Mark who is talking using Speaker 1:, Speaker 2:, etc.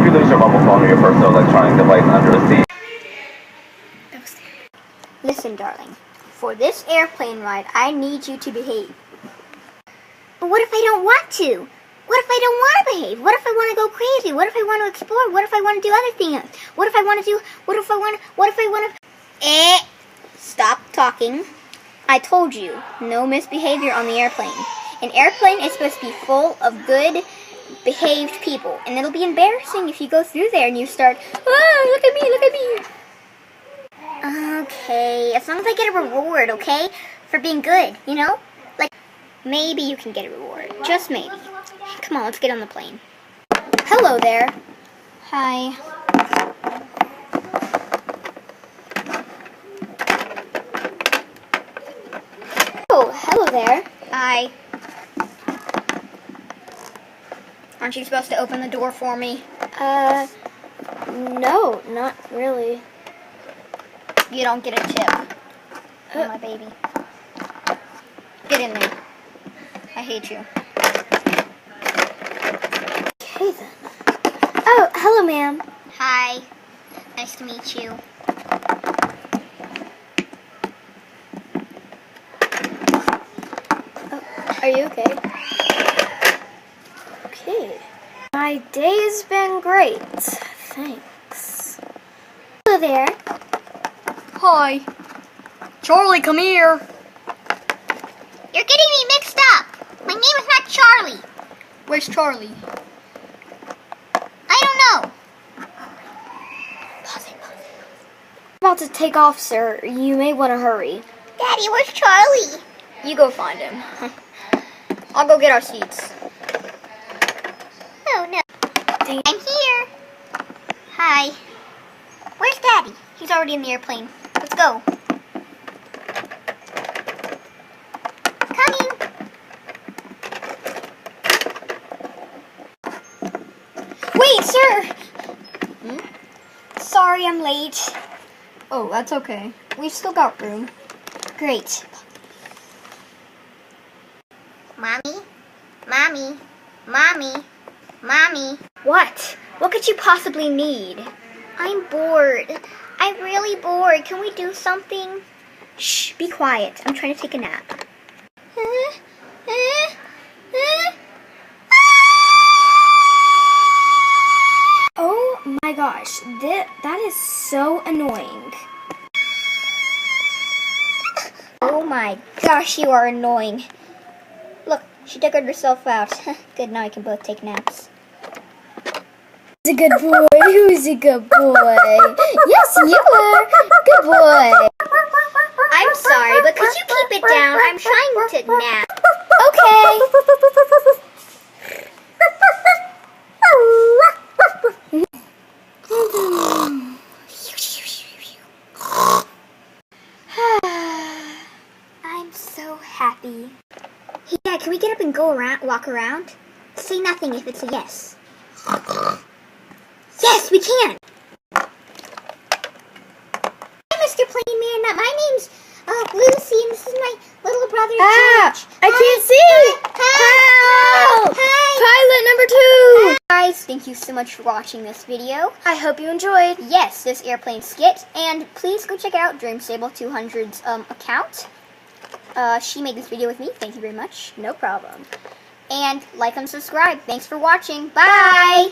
Speaker 1: you lose your mobile phone or your personal electronic device under the seat?
Speaker 2: Listen, darling. For this airplane ride, I need you to behave. But what if I don't want to? What if I don't want to behave? What if I want to go crazy? What if I want to explore? What if I want to do other things? What if I want to Stop talking. I told you, no misbehavior on the airplane. An airplane is supposed to be full of good, behaved people. And it'll be embarrassing if you go through there and you start, oh, look at me, look at me. Okay, as long as I get a reward, okay? For being good, you know? Like, maybe you can get a reward. Just maybe. Come on, let's get on the plane. Hello there. Hi. Oh, hello there. Hi. Aren't you supposed to open the door for me?
Speaker 3: No, not really.
Speaker 2: You don't get a tip. Oh, my baby. Get in there. I hate you.
Speaker 3: Okay then. Oh, hello, ma'am.
Speaker 2: Hi. Nice to meet you.
Speaker 3: Oh, are you okay? Okay. My day's been great. Thanks. Hello there.
Speaker 4: Hi. Charlie, come here.
Speaker 2: You're getting me mixed up. My name is not Charlie.
Speaker 4: Where's Charlie?
Speaker 2: I don't know.
Speaker 3: About to take off, sir. You may want to hurry.
Speaker 2: Daddy, where's Charlie?
Speaker 4: You go find him. I'll go get our seats.
Speaker 2: Oh, no. I'm here. Hi. Where's Daddy? He's already in the airplane. Let's go. Coming. Wait, sir. Sorry I'm late.
Speaker 4: Oh, that's okay. We've still got room.
Speaker 2: Great. Mommy? Mommy? Mommy? Mommy? What? What could you possibly need? I'm bored. I'm really bored. Can we do something? Shh, be quiet. I'm trying to take a nap.
Speaker 3: Oh my gosh, that is so annoying.
Speaker 2: Oh my gosh, you are annoying. Look, she tuckered herself out. Good, now I can both take naps.
Speaker 3: Who's a good boy? Who's a good boy? Yes, you are. Good boy.
Speaker 2: I'm sorry, but could you keep it down? I'm trying to nap.
Speaker 3: Okay.
Speaker 2: I'm so happy. Hey, Dad, can we get up and go around, walk around? Say nothing if it's a yes. Yes, we can. Hi, Mr. Plain Man. My name's Lucy, and this is my little brother George.
Speaker 3: I can't see. Help! Pilot number 2.
Speaker 2: Guys, thank you so much for watching this video.
Speaker 3: I hope you enjoyed.
Speaker 2: Yes, this airplane skit, and please go check out DreamStable200's account. She made this video with me. Thank you very much.
Speaker 3: No problem.
Speaker 2: And like and subscribe. Thanks for watching. Bye!